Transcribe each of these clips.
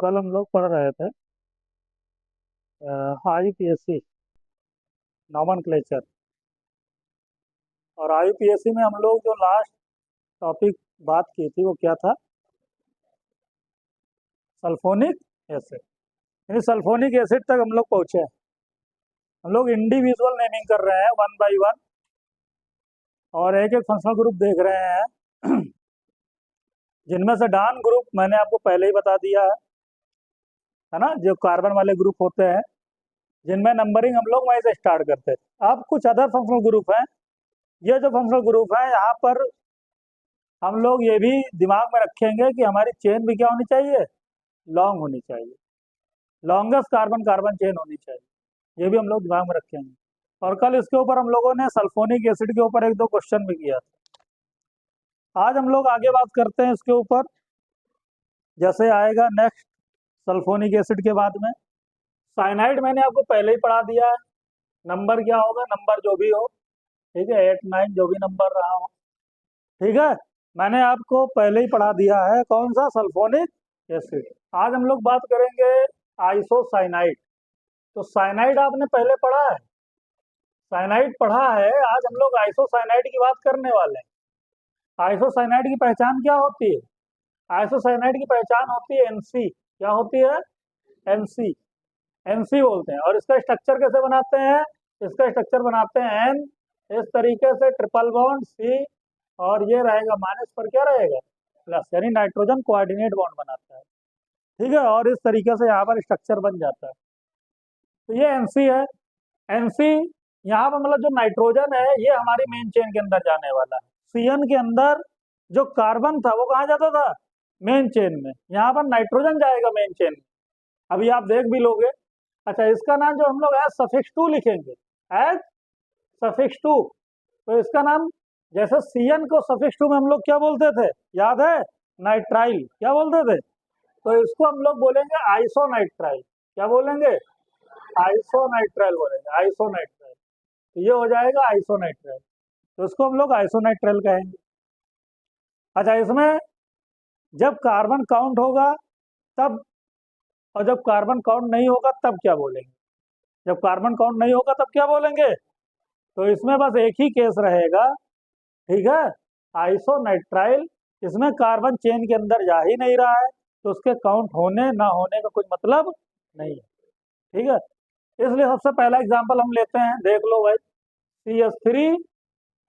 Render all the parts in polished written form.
कल हम लोग पढ़ रहे थे आईपीएससी नॉमेनक्लेचर। और आईपीएससी में हम लोग जो लास्ट टॉपिक बात की थी वो क्या था? Sulphonic acid. यानी सल्फोनिक एसिड तक हम लोग पहुंचे हैं। हम लोग इंडिविजुअल नेमिंग कर रहे हैं वन बाय वन और एक एक फंक्शनल ग्रुप देख रहे हैं जिनमें से डान ग्रुप मैंने आपको पहले ही बता दिया है ना, जो कार्बन वाले ग्रुप होते हैं जिनमें नंबरिंग हम लोग वहीं से स्टार्ट करते हैं। अब कुछ अदर फंक्शनल ग्रुप हैं। ये जो फंक्शनल ग्रुप है यहाँ पर हम लोग ये भी दिमाग में रखेंगे कि हमारी चेन भी क्या होनी चाहिए, लॉन्ग होनी चाहिए। लॉन्गेस्ट कार्बन कार्बन चेन होनी चाहिए, ये भी हम लोग दिमाग में रखेंगे। और कल इसके ऊपर हम लोगों ने सल्फोनिक एसिड के ऊपर एक दो क्वेश्चन भी किया था। आज हम लोग आगे बात करते हैं इसके ऊपर। जैसे आएगा नेक्स्ट सल्फोनिक एसिड के बाद में साइनाइड, मैंने आपको पहले ही पढ़ा दिया है। नंबर क्या होगा, नंबर जो भी हो, ठीक है, 8 9 जो भी नंबर रहा हो, ठीक है, मैंने आपको पहले ही पढ़ा दिया है। कौन सा? Sulphonic acid. आज हम लोग बात करेंगे आइसोसाइनाइड। तो साइनाइड आपने पहले पढ़ा है, साइनाइड पढ़ा है। आज हम लोग आइसोसाइनाइड की बात करने वाले हैं। आइसोसाइनाइड की पहचान क्या होती है? आइसोसाइनाइड की पहचान होती है एनसी। क्या होती है? एनसी। एनसी बोलते हैं। और इसका स्ट्रक्चर कैसे बनाते हैं? इसका स्ट्रक्चर बनाते हैं एन, इस तरीके से ट्रिपल बॉन्ड सी, और ये रहेगा माइनस पर क्या रहेगा, प्लस, यानी नाइट्रोजन कोऑर्डिनेट बॉन्ड बनाता है। ठीक है, और इस तरीके से यहाँ पर स्ट्रक्चर बन जाता है। तो ये एनसी है। एनसी यहाँ पर मतलब जो नाइट्रोजन है ये हमारी मेन चेन के अंदर जाने वाला है। सीएन के अंदर जो कार्बन था वो कहाँ जाता था? मेन चेन में। यहाँ पर नाइट्रोजन जाएगा मेन चेन में। अभी आप देख भी लोगे। अच्छा, इसका नाम जो हम लोग एज सफिक्स टू लिखेंगे, एज सफिक्स टू, तो इसका नाम, जैसे सीएन को सफिक्स टू में हम लोग क्या बोलते थे, याद है? नाइट्राइल। क्या बोलते थे? तो इसको हम लोग बोलेंगे आइसोनाइट्राइल। क्या बोलेंगे? आइसोनाइट्राइल बोलेंगे, आइसोनाइट्राइल। तो ये हो जाएगा आइसोनाइट्राइल। तो इसको हम लोग आइसोनाइट्राइल कहेंगे। अच्छा, इसमें जब कार्बन काउंट होगा तब, और जब कार्बन काउंट नहीं होगा तब क्या बोलेंगे? जब कार्बन काउंट नहीं होगा तब क्या बोलेंगे? तो इसमें बस एक ही केस रहेगा, ठीक है, आइसोनाइट्राइल। इसमें कार्बन चेन के अंदर जा ही नहीं रहा है, तो उसके काउंट होने ना होने का कुछ मतलब नहीं है। ठीक है, इसलिए सबसे पहला एग्जाम्पल हम लेते हैं, देख लो भाई, CH3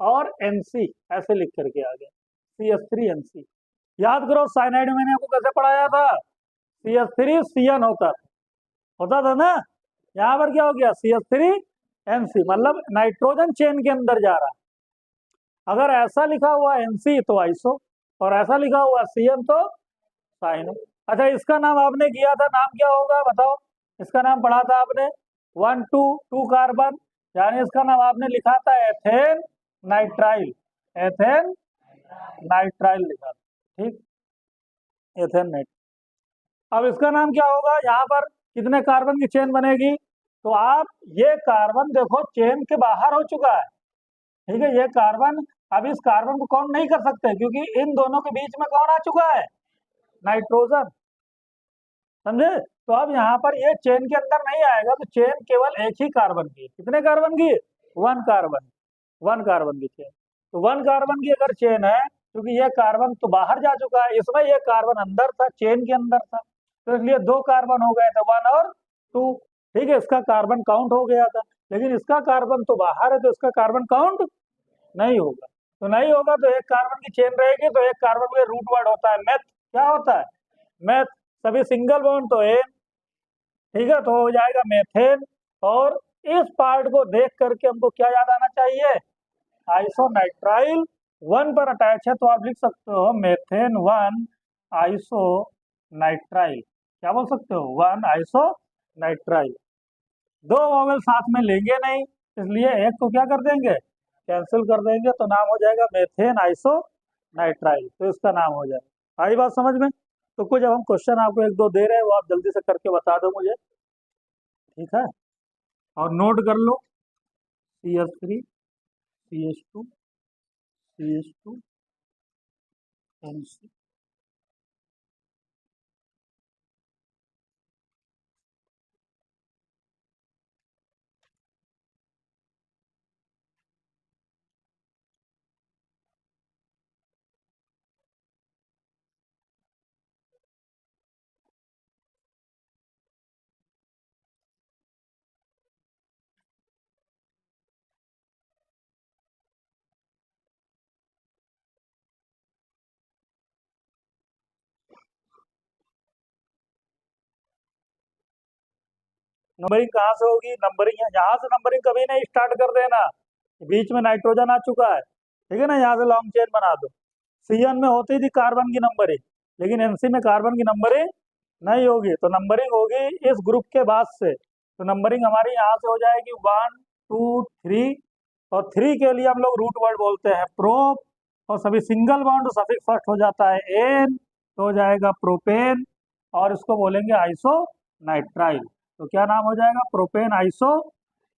और NC ऐसे लिख करके आ गया, CH3 NC। याद करो साइनाइड में मैंने आपको कैसे पढ़ाया था? CH3 CN होता था ना। यहाँ पर क्या हो गया? CH3NC, मतलब नाइट्रोजन चेन के अंदर जा रहा है। अगर ऐसा लिखा हुआ NC तो आइसो, और ऐसा लिखा हुआ CN तो साइनो। अच्छा, इसका नाम आपने किया था, नाम क्या होगा बताओ? इसका नाम पढ़ा था आपने, 1 2 2 कार्बन, यानी इसका नाम आपने लिखा था एथेन नाइट्राइल। एथेन नाइट्राइल लिखा था, ठीक, एथेन नाइट्राइल। अब इसका नाम क्या होगा? यहाँ पर कितने कार्बन की चेन बनेगी? तो आप ये कार्बन देखो चेन के बाहर हो चुका है, ठीक है, ये कार्बन। अब इस कार्बन को काउंट नहीं कर सकते क्योंकि इन दोनों के बीच में कौन आ चुका है? नाइट्रोजन। समझे? तो अब यहाँ पर ये चेन के अंदर नहीं आएगा, तो चेन केवल एक ही कार्बन की है। कितने कार्बन की? One carbon. वन कार्बन की चेन। तो वन कार्बन की अगर चेन है, क्योंकि ये कार्बन तो बाहर जा चुका है, इसमें ये कार्बन अंदर था, चेन के अंदर था, तो इसलिए दो कार्बन हो गए थे, 1 और 2। ठीक है, इसका कार्बन काउंट हो गया था। लेकिन इसका कार्बन तो बाहर है, तो इसका कार्बन काउंट नहीं होगा। तो नहीं होगा तो एक कार्बन की चेन रहेगी, तो एक कार्बन में रूट वर्ड होता है मेथ। क्या होता है? मेथ। सभी सिंगल बॉन्ड तो एन, ठीक है, तो हो जाएगा मेथेन। और इस पार्ट को देख करके हमको क्या याद आना चाहिए? आइसोनाइट्राइल 1 पर अटैच है, तो आप लिख सकते हो मेथेन 1 आइसोनाइट्राइल। क्या बोल सकते हो? 1 आइसोनाइट्राइल। दो वॉवेल साथ में लेंगे नहीं, इसलिए एक को क्या कर देंगे? कैंसिल कर देंगे, तो नाम हो जाएगा मेथेन आइसोनाइट्राइल। तो इसका नाम हो जाएगा। आई बात समझ में? तो कुछ अब हम क्वेश्चन आपको एक दो दे रहे हैं, वो आप जल्दी से करके बता दो मुझे, ठीक है? और नोट कर लो, CH3 CH2 NC। नंबरिंग कहाँ से होगी? नंबरिंग यहाँ से नंबरिंग कभी नहीं स्टार्ट कर देना, बीच में नाइट्रोजन आ चुका है, ठीक है ना, यहाँ से लॉन्ग चेन बना दो। सीएन में होती थी कार्बन की नंबरिंग, लेकिन एनसी में कार्बन की नंबरिंग नहीं होगी, तो नंबरिंग होगी इस ग्रुप के बाद से। तो नंबरिंग हमारी यहाँ से हो जाएगी 1 2 3, और 3 के लिए हम लोग रूट वर्ड बोलते हैं प्रोप, और सभी सिंगल बॉन्ड सफिक्स फर्स्ट हो जाता है एन, तो हो जाएगा प्रोपेन, और इसको बोलेंगे आइसो नाइट्राइल। तो क्या नाम हो जाएगा? Propane iso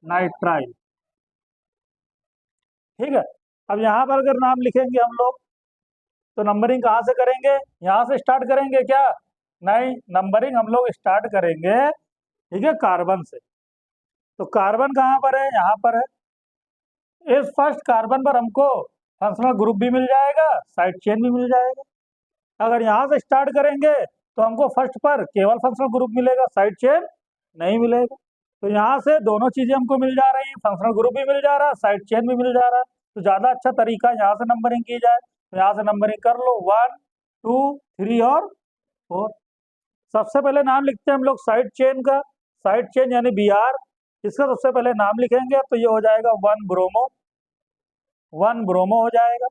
nitrile. ठीक है, अब यहाँ पर अगर नाम लिखेंगे हम लोग, तो नंबरिंग कहाँ से करेंगे? यहाँ से स्टार्ट करेंगे क्या? नहीं, नंबरिंग हम लोग स्टार्ट करेंगे, ठीक है, कार्बन से। तो कार्बन कहाँ पर है? यहाँ पर है। इस फर्स्ट कार्बन पर हमको फंक्शनल ग्रुप भी मिल जाएगा, साइड चेन भी मिल जाएगा। अगर यहाँ से स्टार्ट करेंगे तो हमको फर्स्ट पर केवल फंक्शनल ग्रुप मिलेगा, साइड चेन नहीं मिलेगा। तो यहाँ से दोनों चीजें हमको मिल जा रही है, फंक्शनल ग्रुप भी मिल जा रहा है, साइड चेन भी मिल जा रहा है। तो ज्यादा अच्छा तरीका यहाँ से नंबरिंग की जाए, तो यहाँ से नंबरिंग कर लो 1 2 3 और 4। सबसे पहले नाम लिखते हैं हम लोग साइड चेन का, साइड चेन यानी Br, इसका सबसे पहले नाम लिखेंगे, तो ये हो जाएगा 1 ब्रोमो, 1 ब्रोमो हो जाएगा।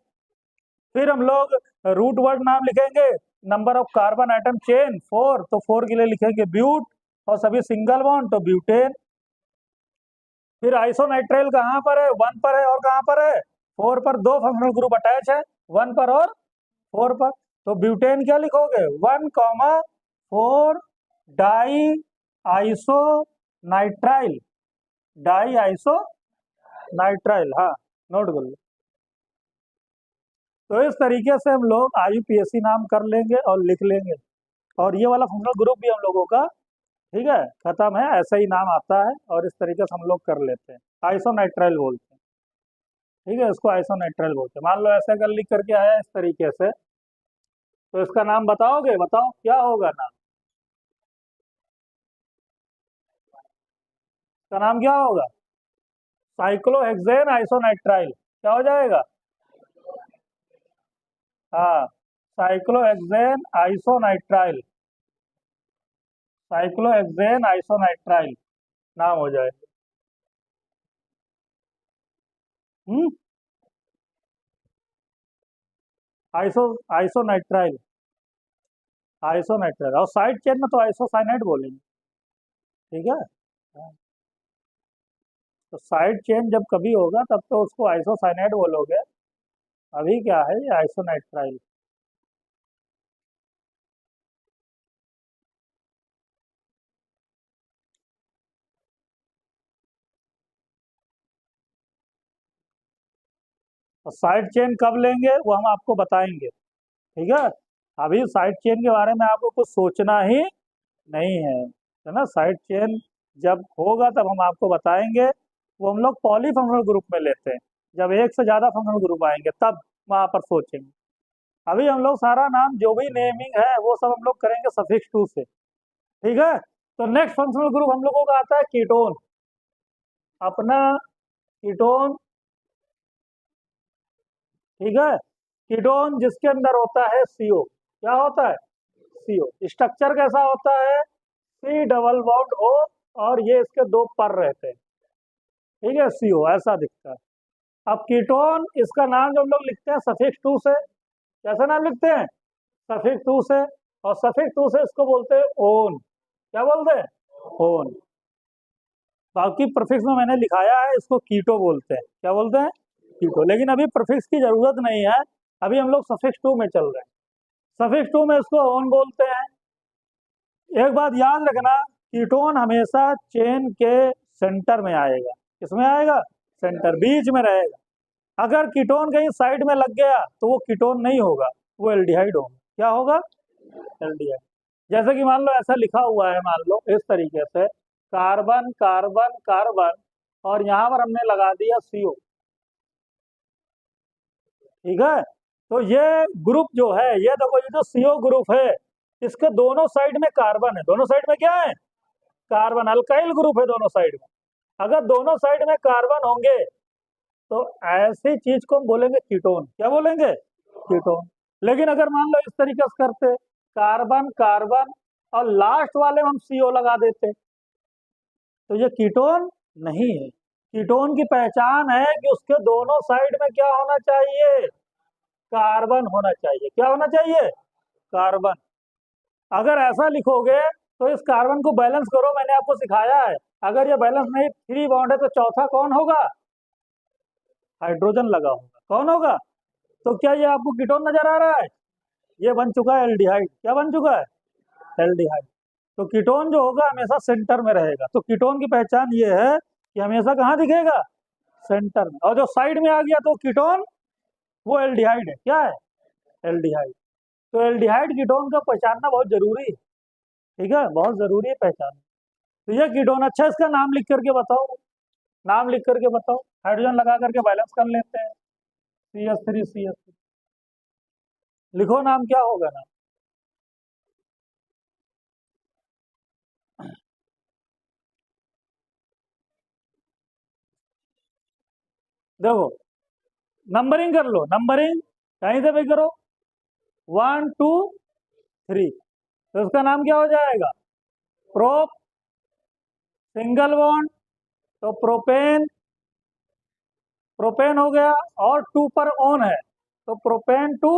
फिर हम लोग रूट वर्ड नाम लिखेंगे, number of carbon atom chain 4, तो 4 के लिए लिखेंगे ब्यूट, और सभी सिंगल बॉन्ड तो ब्यूटेन। फिर आइसोनाइट्राइल कहाँ पर है? 1 पर है, और कहाँ पर है? 4 पर। दो फंक्शनल ग्रुप अटैच है, 1 पर और 4 पर। तो ब्यूटेन क्या लिखोगे? 1,4 di iso nitrile, di iso nitrile, हाँ नोट कर लो। तो इस तरीके से हम लोग IUPAC नाम कर लेंगे और लिख लेंगे, और ये वाला फंक्शनल ग्रुप भी हम लोगों का, ठीक है, खत्म है, ऐसा ही नाम आता है, और इस तरीके से हम लोग कर लेते हैं, आइसोनाइट्राइल बोलते हैं। ठीक है, इसको आइसोनाइट्राइल बोलते हैं। मान लो ऐसे अगर लिख करके आया इस तरीके से, तो इसका नाम बताओगे? बताओ क्या होगा नाम? इसका नाम क्या होगा? साइक्लोहेक्सेन आइसोनाइट्राइल। क्या हो जाएगा? हाँ, साइक्लोहेक्सेन आइसोनाइट्राइल, साइक्लोहेक्सेन आइसोनाइट्राइल नाम हो जाएगा। हम्म, आइसो आइसोनाइट्राइल, आइसोनाइट्राइल, और साइड चेन में तो आइसोसाइनाइड बोलेंगे, ठीक है। हाँ, तो साइड चेन जब कभी होगा तब तो उसको आइसोसाइनाइड बोलोगे, अभी क्या है, ये आइसोनाइट्राइल। तो साइड चेन कब लेंगे वो हम आपको बताएंगे, ठीक है। अभी साइड चेन के बारे में आपको कुछ सोचना ही नहीं है ना। साइड चेन जब होगा तब हम आपको बताएंगे, वो हम लोग पॉलीफंक्शनल ग्रुप में लेते हैं, जब एक से ज्यादा फंक्शनल ग्रुप आएंगे तब वहां पर सोचेंगे। अभी हम लोग सारा नाम जो भी नेमिंग है वो सब हम लोग करेंगे सफिक्स 2 से, ठीक है। तो नेक्स्ट फंक्शनल ग्रुप हम लोगों का आता है कीटोन, अपना कीटोन, ठीक है। कीटोन जिसके अंदर होता है CO, क्या होता है? CO। स्ट्रक्चर कैसा होता है? C डबल बॉन्ड O, और ये इसके दो पर रहते हैं, ठीक है, CO ऐसा दिखता है। अब कीटोन, इसका नाम जो हम लोग लिखते हैं सफिक्स 2 से, कैसा नाम लिखते हैं? सफिक्स 2 से, और सफिक्स 2 से इसको बोलते हैं ओन। क्या बोलते हैं? ओन। बाकी प्रीफिक्स में मैंने लिखाया है इसको कीटो बोलते हैं। क्या बोलते हैं? कीटो। लेकिन अभी प्रीफिक्स की जरूरत नहीं है, अभी हम लोग सफिक्स 2 में चल रहे हैं। सफिक्स 2 में इसको ओन बोलते हैं। एक बात याद रखना, कीटोन हमेशा चेन के सेंटर में आएगा। किसमें आएगा? सेंटर, बीच में रहेगा। अगर कीटोन कहीं साइड में लग गया तो वो कीटोन नहीं होगा, वो एल्डिहाइड होगा। क्या होगा? एल्डिहाइड। जैसे कि मान लो ऐसा लिखा हुआ है, मान लो इस तरीके से, कार्बन कार्बन कार्बन, और यहाँ पर हमने लगा दिया CO, ठीक है। तो ये ग्रुप जो है, ये देखो, ये जो CO ग्रुप है, इसके दोनों साइड में कार्बन है। दोनों साइड में क्या है? कार्बन, अल्काइल ग्रुप है दोनों साइड में। अगर दोनों साइड में कार्बन होंगे तो ऐसी चीज को हम बोलेंगे कीटोन। क्या बोलेंगे? कीटोन। लेकिन अगर मान लो इस तरीके से करते, कार्बन कार्बन, और लास्ट वाले में हम CO लगा देते, तो ये कीटोन नहीं है। कीटोन की पहचान है कि उसके दोनों साइड में क्या होना चाहिए, कार्बन होना चाहिए। क्या होना चाहिए, कार्बन। अगर ऐसा लिखोगे तो इस कार्बन को बैलेंस करो, मैंने आपको सिखाया है। अगर ये बैलेंस नहीं, 3 बॉन्ड है, तो चौथा कौन होगा, हाइड्रोजन लगा होगा। कौन होगा, तो क्या ये आपको कीटोन नजर आ रहा है, ये बन चुका है एल्डिहाइड। क्या बन चुका है, एल्डिहाइड। तो कीटोन जो होगा हमेशा सेंटर में रहेगा। तो कीटोन की पहचान ये है कि हमेशा कहाँ दिखेगा, सेंटर में। और जो साइड में आ गया तो कीटोन, वो एल्डिहाइड है। क्या है, एल्डिहाइड। तो एल्डिहाइड कीटोन का पहचानना बहुत जरूरी है। ठीक है, बहुत जरूरी है पहचान। तो ये कीटोन, अच्छा इसका नाम लिख करके बताओ, नाम लिख करके बताओ। हाइड्रोजन लगा करके बैलेंस कर लेते हैं, CH3CH3। लिखो नाम, क्या होगा नाम। देखो, नंबरिंग कर लो, नंबरिंग कहीं से भी करो, 1 2 3। तो इसका नाम क्या हो जाएगा, प्रोप, सिंगल बॉन्ड, तो प्रोपेन, प्रोपेन हो गया। और 2 पर ओन है, तो प्रोपेन टू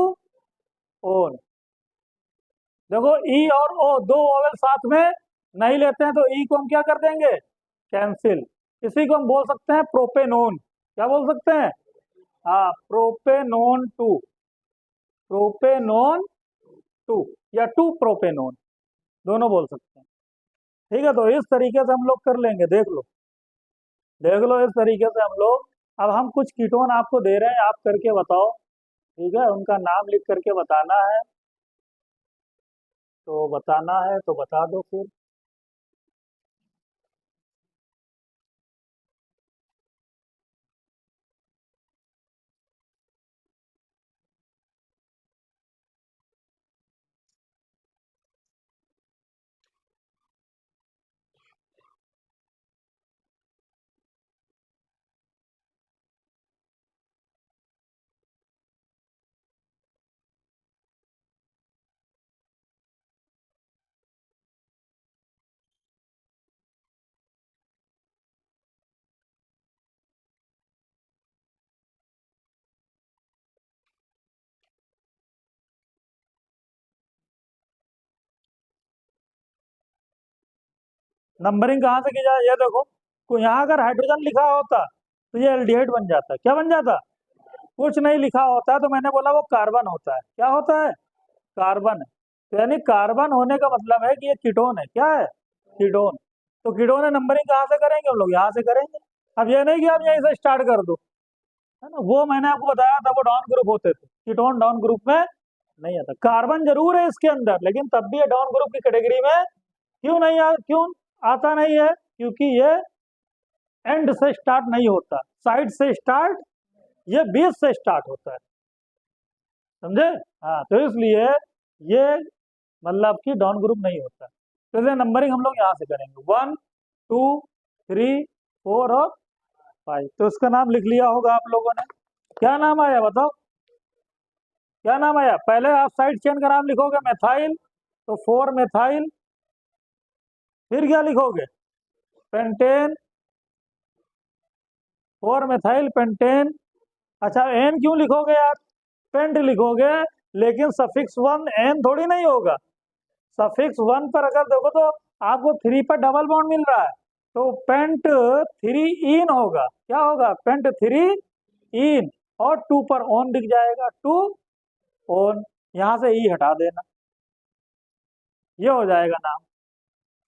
ओन। देखो ई और ओ दो वोवेल साथ में नहीं लेते हैं, तो ई को हम क्या कर देंगे, कैंसिल। इसी को हम बोल सकते हैं प्रोपेनोन। क्या बोल सकते हैं, हाँ, प्रोपेनोन टू, प्रोपेनोन टू, या टू प्रोपेनोन, दोनों बोल सकते हैं। ठीक है, तो इस तरीके से हम लोग कर लेंगे। देख लो, देख लो, इस तरीके से हम लोग। अब हम कुछ कीटोन आपको दे रहे हैं, आप करके बताओ। ठीक है, उनका नाम लिख करके बताना है, तो बताना है तो बता दो फिर। नंबरिंग कहाँ से की जाए, ये देखो। तो यहाँ अगर हाइड्रोजन लिखा होता तो ये एल्डिहाइड बन जाता। क्या बन जाता, कुछ नहीं लिखा होता तो मैंने बोला वो कार्बन होता है। क्या होता है, कार्बन है। तो यानी कार्बन होने का मतलब है कि ये कीटोन है। क्या है, कीटोन। तो कीटोन है, नंबरिंग कहाँ से करेंगे हम लोग, यहाँ से करेंगे। अब ये नहीं कि आप यहीं से स्टार्ट कर दो, है ना। वो मैंने आपको बताया था, वो डाउन ग्रुप होते थे, कीटोन डाउन ग्रुप में नहीं आता। कार्बन जरूर है इसके अंदर, लेकिन तब भी ये डाउन ग्रुप की कैटेगरी में क्यों आता नहीं है, क्योंकि ये एंड से स्टार्ट नहीं होता, साइड से स्टार्ट, ये बीच से स्टार्ट होता है। समझे, हाँ। तो इसलिए ये मतलब कि डाउन ग्रुप नहीं होता। तो इसलिए नंबरिंग हम लोग यहाँ से करेंगे, 1 2 3 4 और 5। तो इसका नाम लिख लिया होगा आप लोगों ने। क्या नाम आया बताओ, क्या नाम आया। पहले आप साइड चेन का नाम लिखोगे, मेथाइल, तो 4 मेथाइल। फिर क्या लिखोगे, पेंटेन, 4 मेथाइल पेंटेन। अच्छा, एन क्यों लिखोगे आप, पेंट लिखोगे, लेकिन सफिक्स 1 एन थोड़ी नहीं होगा। सफिक्स 1 पर अगर देखो तो आपको 3 पर डबल बॉन्ड मिल रहा है, तो पेंट 3 इन होगा। क्या होगा, पेंट 3 इन। और 2 पर ऑन दिख जाएगा, 2 ऑन। यहां से ई हटा देना, ये हो जाएगा नाम,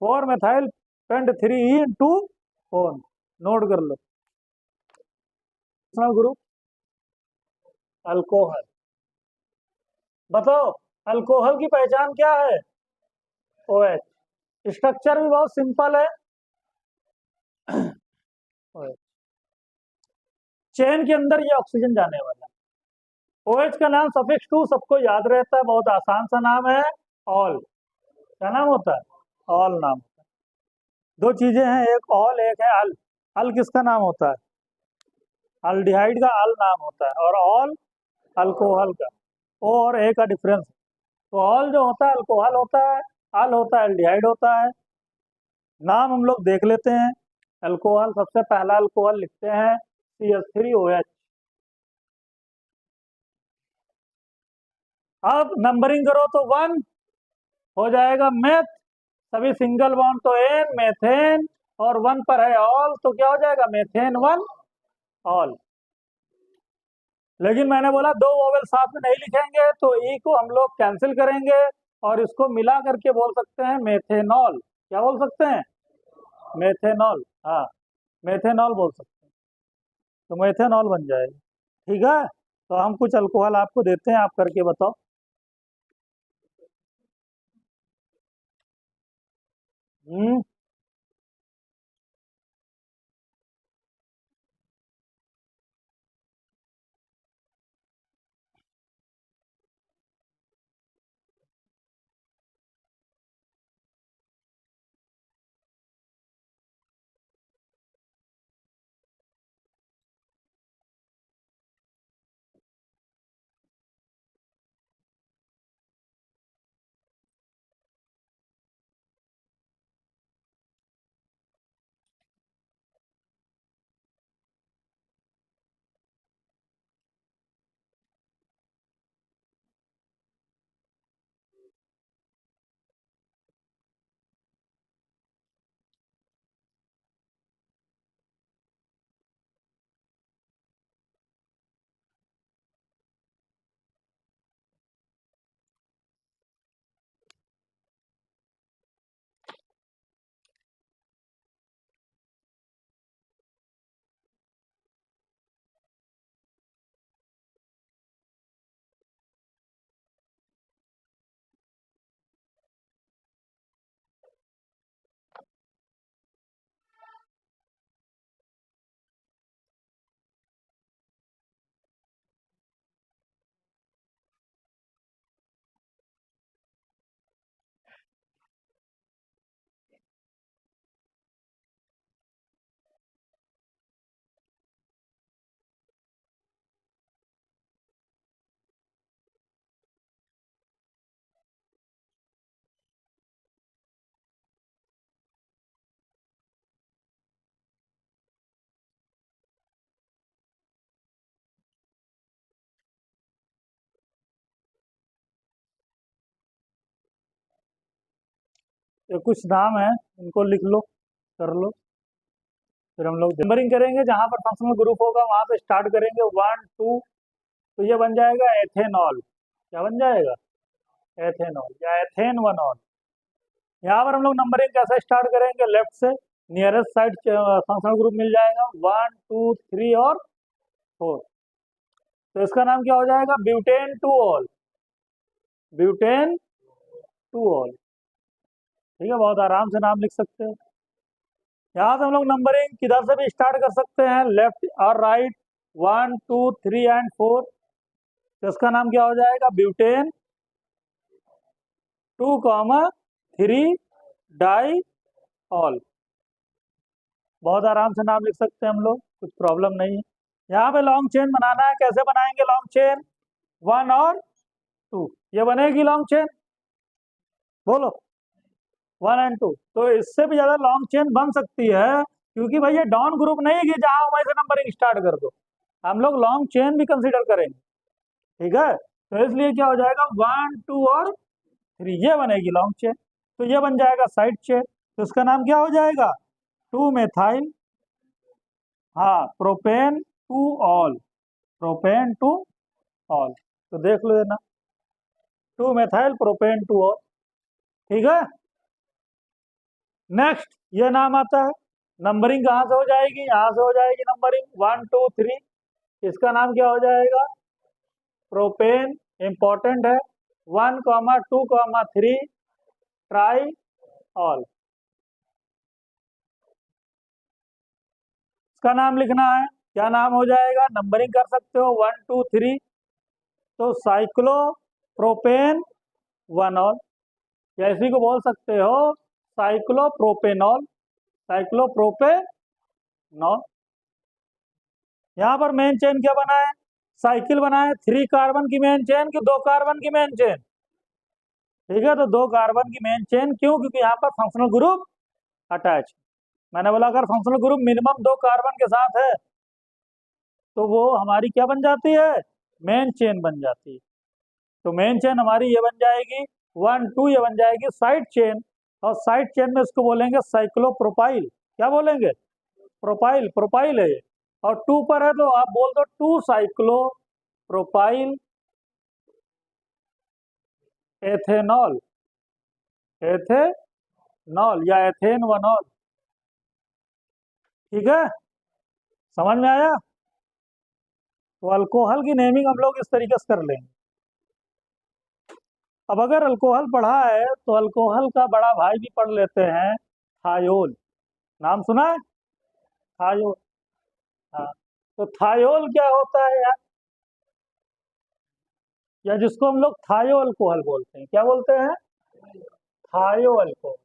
4 methyl pent 3 en 2 one. Note कर लो। Group alcohol. बताओ, अल्कोहल की पहचान क्या है, OH। स्ट्रक्चर भी बहुत सिंपल है, OH। चेन के अंदर ये ऑक्सीजन जाने वाला है। OH का नाम सफिक्स 2 सबको याद रहता है, बहुत आसान सा नाम है, ऑल। क्या नाम होता है, ऑल नाम होता है। दो चीजें हैं, एक ऑल एक है अल। अल किसका नाम होता है, अल्डिहाइड का अल नाम होता है, और ऑल अल्कोहल का। ओ और ए का डिफरेंस। तो ऑल जो होता है अल्कोहल होता है, अल होता है एल्डिहाइड होता है। नाम हम लोग देख लेते हैं। अल्कोहल, सबसे पहला अल्कोहल लिखते हैं CH3OH। अब नंबरिंग करो तो 1 हो जाएगा मेथ, सभी सिंगल बॉन्ड तो एन मेथेन, और 1 पर है ऑल तो क्या हो जाएगा मेथेन 1 ऑल। लेकिन मैंने बोला दो वोवेल साथ में नहीं लिखेंगे तो ई को हम लोग कैंसिल करेंगे और इसको मिला करके बोल सकते हैं मेथेनॉल। क्या बोल सकते हैं? मेथेनॉल। हाँ, मेथेनॉल बोल सकते हैं, तो मेथेनॉल बन जाएगा। ठीक है, तो हम कुछ अल्कोहल आपको देते हैं, आप करके बताओ। हम्म ये कुछ नाम है, इनको लिख लो, कर लो। फिर हम लोग नंबरिंग करेंगे, जहां पर फंक्शनल ग्रुप होगा वहां से स्टार्ट करेंगे 1 2, तो ये बन जाएगा एथेनॉल। क्या बन जाएगा? एथेनॉल या एथेन 1 ऑल। यहाँ पर हम लोग नंबरिंग कैसे स्टार्ट करेंगे? लेफ्ट से नियरेस्ट साइड फंक्शनल ग्रुप मिल जाएगा 1 2 3 और 4, तो इसका नाम क्या हो जाएगा? Butane 2 all. Butane 2 all. ठीक है, बहुत आराम से नाम लिख सकते हैं। यहाँ से हम लोग नंबरिंग किधर से भी स्टार्ट कर सकते हैं, लेफ्ट और राइट, 1 2 3 एंड 4, तो इसका नाम क्या हो जाएगा? Butane 2 3 diol. बहुत आराम से नाम लिख सकते हैं हम लोग, कुछ प्रॉब्लम नहीं है। यहाँ पे लॉन्ग चेन बनाना है, कैसे बनाएंगे लॉन्ग चेन? 1 और 2, ये बनेगी लॉन्ग चेन, बोलो 1 एंड 2। तो इससे भी ज्यादा लॉन्ग चेन बन सकती है, क्योंकि भाई ये डॉन ग्रुप नहीं है कि जहां वहीं से नंबरिंग स्टार्ट कर दो, हम लोग लॉन्ग चेन भी कंसीडर करेंगे। ठीक है, तो इसलिए क्या हो जाएगा 1 2 और 3, ये बनेगी लॉन्ग चेन। तो ये बन जाएगा साइड चेन, तो इसका नाम क्या हो जाएगा? 2 मेथाइल, हाँ, प्रोपेन 2 ऑल। प्रोपेन 2 ऑल, तो देख लो ना, 2 मेथाइल प्रोपेन 2 ऑल। ठीक है, नेक्स्ट ये नाम आता है। नंबरिंग कहाँ से हो जाएगी? यहाँ से हो जाएगी नंबरिंग 1 2 3, इसका नाम क्या हो जाएगा? प्रोपेन, इंपॉर्टेंट है, 1 2 3 ट्राई ऑल। इसका नाम लिखना है, क्या नाम हो जाएगा? नंबरिंग कर सकते हो 1 2 3, तो साइक्लो प्रोपेन 1 ऑल, या इसी को बोल सकते हो साइक्लोप्रोपेनॉल। साइक्लोप्रोपेनॉल। यहाँ पर मेन चेन क्या बना है? साइकिल बना है, 3 कार्बन की मेन चेन कि 2 कार्बन की मेन चेन? ठीक है, तो 2 कार्बन की मेन चेन, क्यों? क्योंकि यहाँ पर फंक्शनल ग्रुप अटैच। मैंने बोला अगर फंक्शनल ग्रुप मिनिमम 2 कार्बन के साथ है तो वो हमारी क्या बन जाती है, मेन चेन बन जाती है। तो मेन चेन हमारी ये बन जाएगी 1 2, ये बन जाएगी साइड चेन, और साइड चेन में इसको बोलेंगे साइक्लोप्रोपाइल। क्या बोलेंगे, प्रोपाइल, प्रोपाइल है ये। और 2 पर है तो आप बोल दो 2 साइक्लो प्रोपाइल एथेनॉल, एथेनॉल या एथेन वनॉल। ठीक है, समझ में आया। तो अल्कोहल की नेमिंग हम लोग इस तरीके से कर लेंगे। अब अगर अल्कोहल पढ़ा है तो अल्कोहल का बड़ा भाई भी पढ़ लेते हैं, थायोल। नाम सुना है, थायोल। हाँ, तो थायोल क्या होता है यार, या जिसको हम लोग थायो अल्कोहल बोलते हैं, क्या बोलते हैं, थायो अल्कोहल।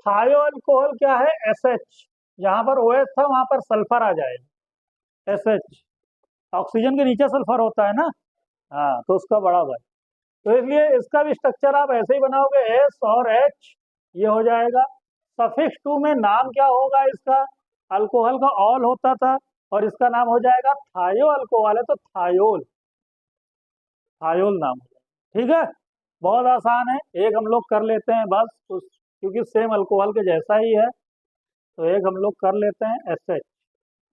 थायो अल्कोहल क्या है, एसएच, जहां पर ओएच था वहां पर सल्फर आ जाएगा, एसएच। ऑक्सीजन के नीचे सल्फर होता है ना, हाँ, तो उसका बड़ा भाई। तो इसलिए इसका भी स्ट्रक्चर आप ऐसे ही बनाओगे, एस और एच, ये हो जाएगा। सफिक्स 2 में नाम क्या होगा इसका, अल्कोहल का ऑल होता था, और इसका नाम हो जाएगा थायो अल्कोहल है तो थायोल, थायोल नाम हो जाएगा। ठीक है, बहुत आसान है, एक हम लोग कर लेते हैं बस उस, क्योंकि सेम अल्कोहल के जैसा ही है, तो एक हम लोग कर लेते हैं एस एच।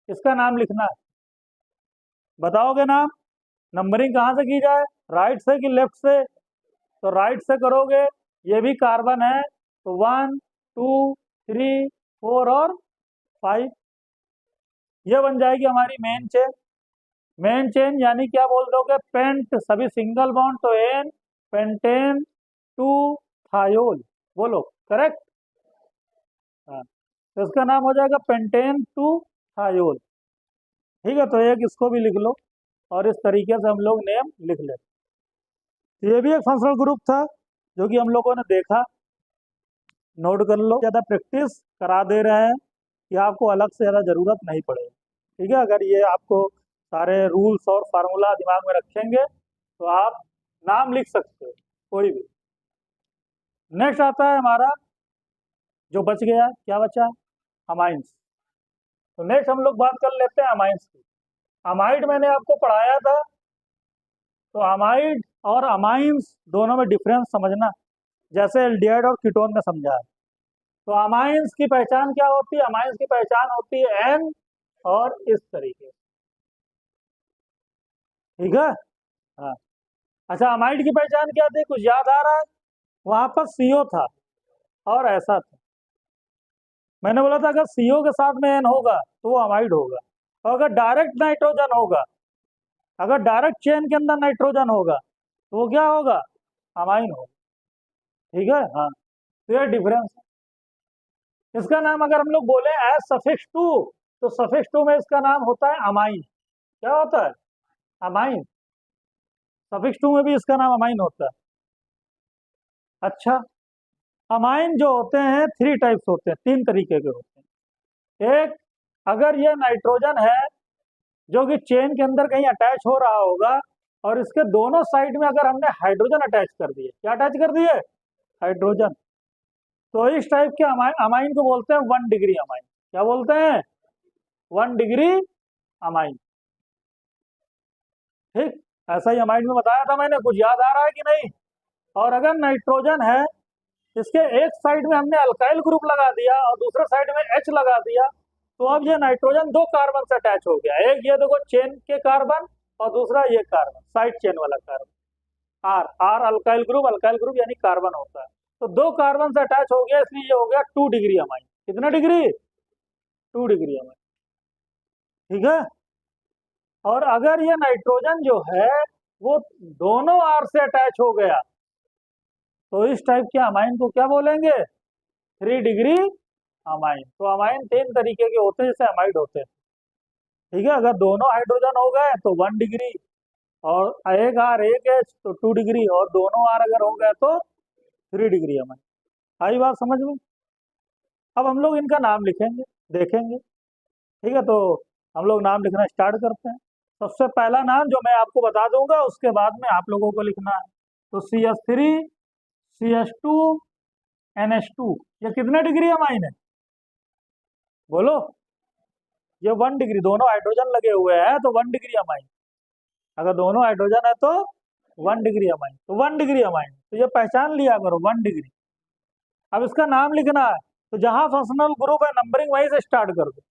इसका नाम लिखना है, बताओगे नाम। नंबरिंग कहाँ से की जाए, राइट से कि लेफ्ट से, तो राइट से करोगे, ये भी कार्बन है तो 1 2 3 4 और 5, ये बन जाएगी हमारी मेन चेन। मेन चेन यानी क्या बोल दोगे, पेंट, सभी सिंगल बॉन्ड तो एन, पेंटेन टू थायोल, बोलो करेक्ट। हाँ, तो इसका नाम हो जाएगा पेंटेन टू थायोल। ठीक है, तो एक इसको भी लिख लो, और इस तरीके से हम लोग नेम लिख लेते। ये भी एक फंक्शनल ग्रुप था जो कि हम लोगों ने देखा, नोट कर लो। ज़्यादा प्रैक्टिस करा दे रहे हैं कि आपको अलग से ज़्यादा ज़रूरत नहीं पड़ेगी। ठीक है, अगर ये आपको सारे रूल्स और फार्मूला दिमाग में रखेंगे तो आप नाम लिख सकते हो कोई भी। नेक्स्ट आता है हमारा, जो बच गया, क्या बचा, अमाइंस। तो नेक्स्ट हम लोग बात कर लेते हैं अमाइंस की। अमाइड मैंने आपको पढ़ाया था, तो अमाइड और अमाइंस दोनों में डिफरेंस समझना, जैसे एल्डिहाइड और कीटोन में समझा है। तो अमाइंस की पहचान क्या होती है, अमाइंस की पहचान होती है एन और इस तरीके से। ठीक है, हाँ। अच्छा, अमाइड की पहचान क्या थी, कुछ याद आ रहा है, वहां पर सीओ था और ऐसा था। मैंने बोला था अगर सीओ के साथ में एन होगा तो वो अमाइड होगा, और अगर डायरेक्ट नाइट्रोजन होगा, अगर डायरेक्ट चेन के अंदर नाइट्रोजन होगा तो वो क्या होगा, अमाइन होगा। ठीक है, हाँ, तो ये डिफरेंस है। इसका नाम अगर हम लोग बोले एज सफिक्स टू, तो सफिक्स टू में इसका नाम होता है अमाइन। क्या होता है, अमाइन। सफिक्स टू में भी इसका नाम अमाइन होता है। अच्छा, अमाइन जो होते हैं 3 टाइप्स होते हैं, 3 तरीके के होते हैं। एक, अगर ये नाइट्रोजन है जो कि चेन के अंदर कहीं अटैच हो रहा होगा, और इसके दोनों साइड में अगर हमने हाइड्रोजन अटैच कर दिए, क्या अटैच कर दिए, हाइड्रोजन, तो इस टाइप के अमाइन, अमाइन को बोलते हैं 1 डिग्री अमाइन। क्या बोलते हैं, 1 डिग्री अमाइन। ठीक, ऐसा ही अमाइन में बताया था मैंने, कुछ याद आ रहा है कि नहीं। और अगर नाइट्रोजन है, इसके एक साइड में हमने अल्काइल ग्रुप लगा दिया और दूसरे साइड में एच लगा दिया, तो अब ये नाइट्रोजन 2 कार्बन से अटैच हो गया, एक ये देखो चेन के कार्बन, और दूसरा ये कार्बन साइड चेन वाला carbon, R, R alkyl group, alkyl group यानी कार्बन होता है, तो 2 कार्बन से अटैच हो गया, इसलिए ये हो गया 2 डिग्री अमाइन। कितना डिग्री, 2 डिग्री अमाइन। ठीक है, और अगर ये नाइट्रोजन जो है वो दोनों आर से अटैच हो गया, तो इस टाइप के अमाइन को क्या बोलेंगे, 3 डिग्री अमाइन। तो अमाइन 3 तरीके के होते हैं जैसे अमाइड होते हैं। ठीक है, अगर दोनों हाइड्रोजन हो गए तो 1 डिग्री, और एक आर एक एच तो 2 डिग्री, और दोनों आर अगर हो गए तो 3 डिग्री अमाइन। आई बात समझ में। अब हम लोग इनका नाम लिखेंगे, देखेंगे। ठीक है, तो हम लोग नाम लिखना स्टार्ट करते हैं। सबसे पहला नाम जो मैं आपको बता दूंगा, उसके बाद में आप लोगों को लिखना है। तो CH3 CH2 NH2, ये कितने डिग्री अमाइन है, बोलो। ये 1 डिग्री, दोनों हाइड्रोजन लगे हुए हैं तो 1 डिग्री अमाइन। अगर दोनों हाइड्रोजन है तो 1 डिग्री अमाइन, तो 1 डिग्री अमाइन, तो ये पहचान लिया करो 1 डिग्री। अब इसका नाम लिखना है, तो जहां फंक्शनल ग्रुप है नंबरिंग वहीं से स्टार्ट कर दो।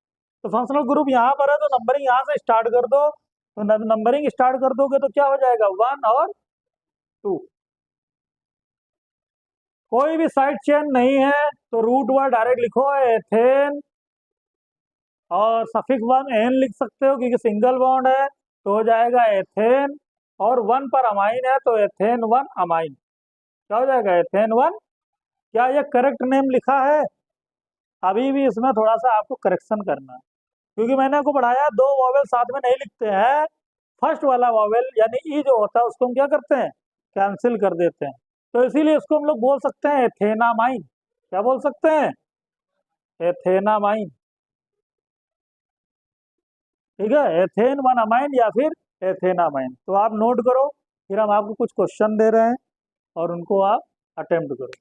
तो फंक्शनल ग्रुप यहाँ पर है तो नंबरिंग यहाँ से स्टार्ट कर दो। तो नंबरिंग स्टार्ट कर दोगे तो क्या हो जाएगा, 1 और 2। कोई भी साइड चेन नहीं है तो रूट वर्ड डायरेक्ट लिखो एथेन, और सफिक्स वन एन लिख सकते हो क्योंकि सिंगल बॉन्ड है तो हो जाएगा एथेन। और वन पर अमाइन है तो एथेन वन अमाइन। क्या हो जाएगा, एथेन वन। क्या ये करेक्ट नेम लिखा है? अभी भी इसमें थोड़ा सा आपको करेक्शन करना है, क्योंकि मैंने आपको पढ़ाया दो वॉवेल साथ में नहीं लिखते हैं। फर्स्ट वाला वॉवेल यानी ई जो होता है उसको हम क्या करते हैं, कैंसिल कर देते हैं। तो इसीलिए इसको हम लोग बोल सकते हैं एथेनामाइन। क्या बोल सकते हैं, एथेनामाइन। ठीक है, एथेन वन अमाइन या फिर एथेनामाइन। तो आप नोट करो, फिर हम आपको कुछ क्वेश्चन दे रहे हैं और उनको आप अटेम्प्ट करो।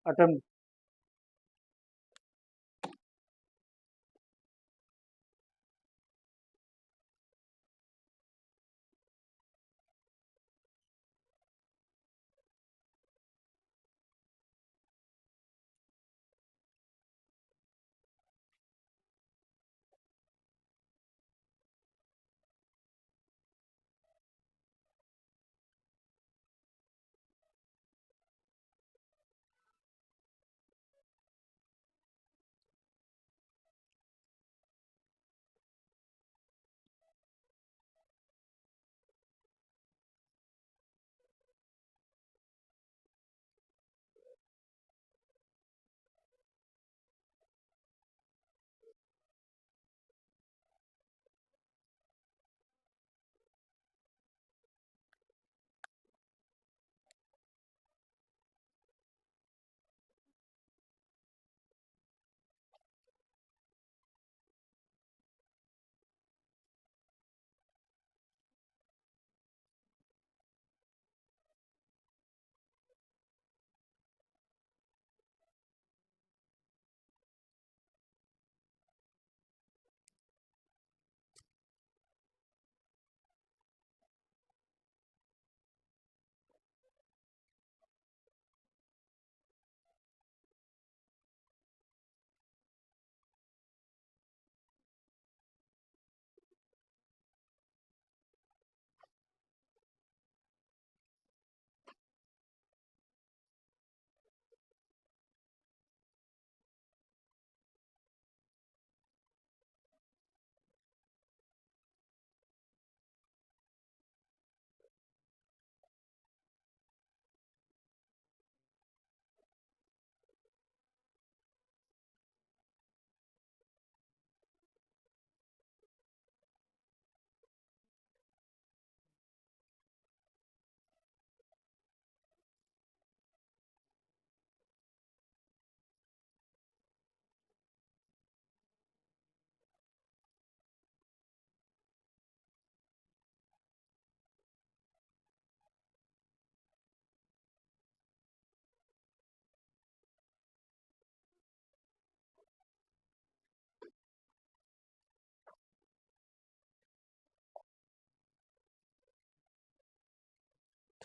अटेम्प्ट।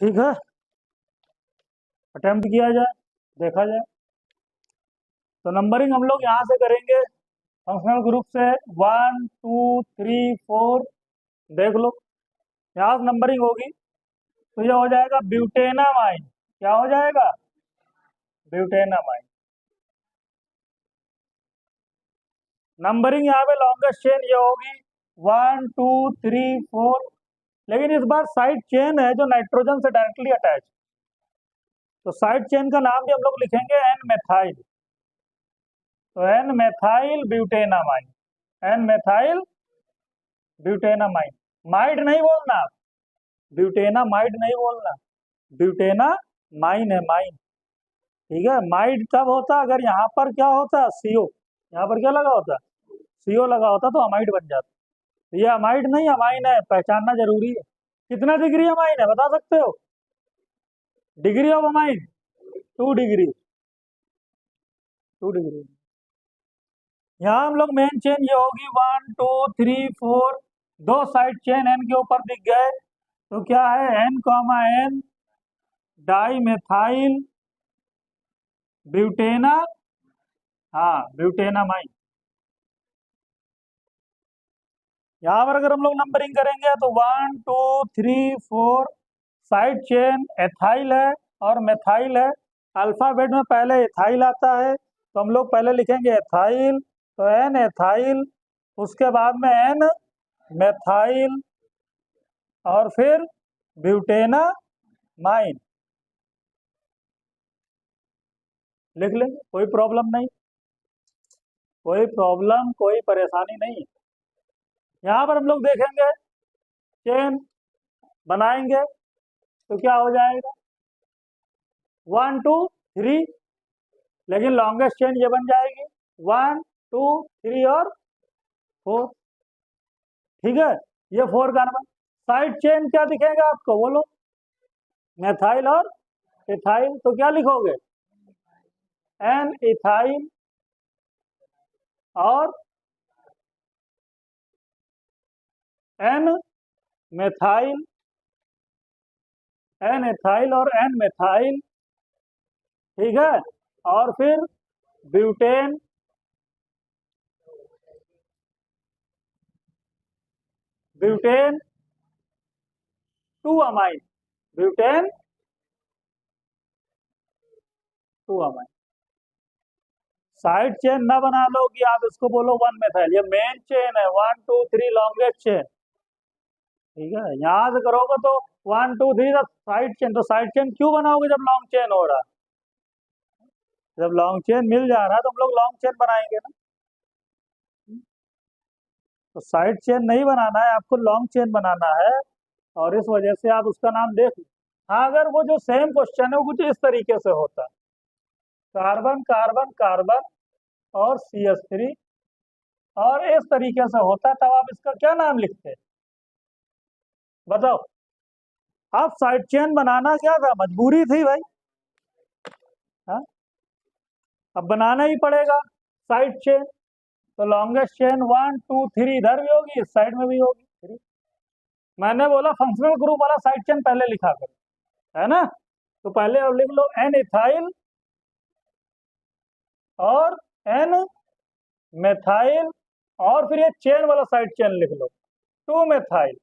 ठीक है, अटेम्प्ट किया जाए, देखा जाए। तो नंबरिंग हम लोग यहाँ से करेंगे फंक्शनल ग्रुप से 1 2 3 4, देख लो यहाँ से नंबरिंग होगी। तो ये हो जाएगा ब्यूटेनामाइन। क्या हो जाएगा? ब्यूटेनामाइन। नंबरिंग यहाँ पे लॉन्गेस्ट चेन ये होगी 1 2 3 4, लेकिन इस बार साइड चेन है जो नाइट्रोजन से डायरेक्टली अटैच। तो साइड चेन का नाम भी हम लोग लिखेंगे एन मेथाइल। तो N methyl butanamine, N methyl butanamine. माइड नहीं बोलना आप, ब्यूटेनामाइड नहीं बोलना, ब्यूटेनामाइन है, माइन। ठीक है, माइड कब होता? अगर यहाँ पर क्या होता? सीओ, यहाँ पर क्या लगा होता? सीओ लगा होता तो अमाइड बन जाता। तो ये अमाइड नहीं अमाइन है, पहचानना जरूरी है। कितना डिग्री अमाइन है बता सकते हो? Degree of amine 2 degree, 2 degree. यहाँ हम लोग मेन चेन ये होगी 1 2 3 4, 2 साइड चेन एन के ऊपर दिख गए। तो क्या है? N comma N di methyl ब्यूटेना, हाँ ब्यूटेनामाइन। यहाँ पर अगर हम लोग नंबरिंग करेंगे तो 1 2 3 4, साइड चेन एथाइल है और मेथाइल है। अल्फाबेट में पहले एथाइल आता है, तो हम लोग पहले लिखेंगे एथाइल, तो एन एथाइल, उसके बाद में एन मेथाइल और फिर ब्यूटेनामाइन। लिख लेंगे, कोई प्रॉब्लम नहीं, कोई प्रॉब्लम कोई परेशानी नहीं। यहाँ पर हम लोग देखेंगे चेन बनाएंगे तो क्या हो जाएगा 1 2 3, लेकिन लॉन्गेस्ट चेन ये बन जाएगी 1 2 3 और 4। ठीक है, ये 4 कार्बन। साइड चेन क्या दिखेगा आपको बोलो? मेथाइल और इथाइल। तो क्या लिखोगे? एन इथाइल और एन मेथाइल, एन एथाइल और एन मेथाइल। ठीक है, और फिर butane, butane 2 amine, butane 2 amine. Side chain ना बना लो कि आप इसको बोलो 1 मेथाइल, ये मेन चेन है 1 2 3 लॉन्गेस्ट चेन। ठीक है, यहां से करोगे तो 1 2 3 साइड चेन। तो साइड चेन क्यों बनाओगे जब लॉन्ग चेन हो रहा है? जब लॉन्ग चेन मिल जा रहा है तो हम लोग लॉन्ग चेन बनाएंगे ना। तो साइड चेन नहीं बनाना है आपको, लॉन्ग चेन बनाना है, और इस वजह से आप उसका नाम देख लो। हाँ, अगर वो जो सेम क्वेश्चन है वो कुछ इस तरीके से होता है, कार्बन कार्बन कार्बन और CH3 और इस तरीके से होता है, तब आप इसका क्या नाम लिखते हैं बताओ? आप साइड चेन बनाना क्या था? मजबूरी थी भाई। हाँ, अब बनाना ही पड़ेगा साइड चेन। तो लॉन्गेस्ट चेन 1 2 3 इधर भी होगी, इस साइड में भी होगी 3। मैंने बोला फंक्शनल ग्रुप वाला साइड चेन पहले लिखा करो, है ना? तो पहले अब लिख लो एन इथाइल और एन मेथाइल, और फिर ये चेन वाला साइड चेन लिख लो 2 मेथाइल,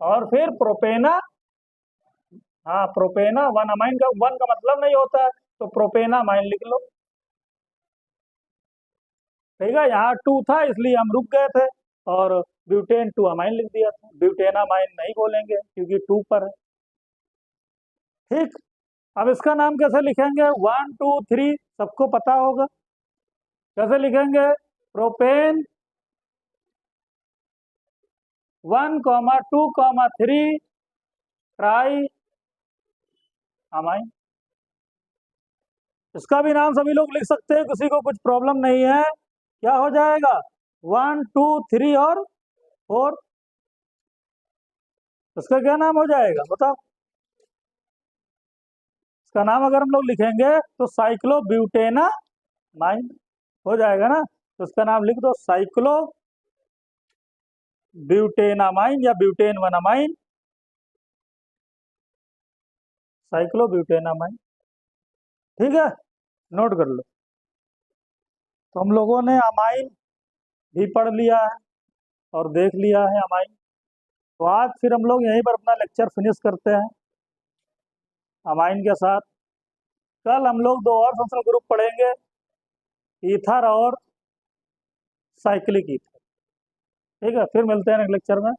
और फिर प्रोपेना, हाँ प्रोपेना 1 अमाइन का 1 का मतलब नहीं होता है, तो प्रोपेनामाइन लिख लो। ठीक है, यहाँ 2 था इसलिए हम रुक गए थे, और ब्यूटेन 2 अमाइन लिख दिया था, ब्यूटेनामाइन नहीं बोलेंगे क्योंकि 2 पर है। ठीक, अब इसका नाम कैसे लिखेंगे? 1 2 3 सबको पता होगा कैसे लिखेंगे? Propane 1 2 3 try amine. इसका भी नाम सभी लोग लिख सकते हैं, किसी को कुछ प्रॉब्लम नहीं है। क्या हो जाएगा 1 2 3 और 4, इसका क्या नाम हो जाएगा बताओ? इसका नाम अगर हम लोग लिखेंगे तो साइक्लोब्यूटेनामाइन हो जाएगा ना। तो इसका नाम लिख दो साइक्लो ब्यूटेनामाइन या ब्यूटेन 1 अमाइन। साइक्लोब्यूटेनामाइन। ठीक है, नोट कर लो। तो हम लोगों ने अमाइन भी पढ़ लिया है और देख लिया है अमाइन। तो आज फिर हम लोग यहीं पर अपना लेक्चर फिनिश करते हैं अमाइन के साथ। कल हम लोग दो और फंक्शनल ग्रुप पढ़ेंगे, ईथर और साइक्लिक ईथर। ठीक है, फिर मिलते हैं नेक्स्ट लेक्चर में।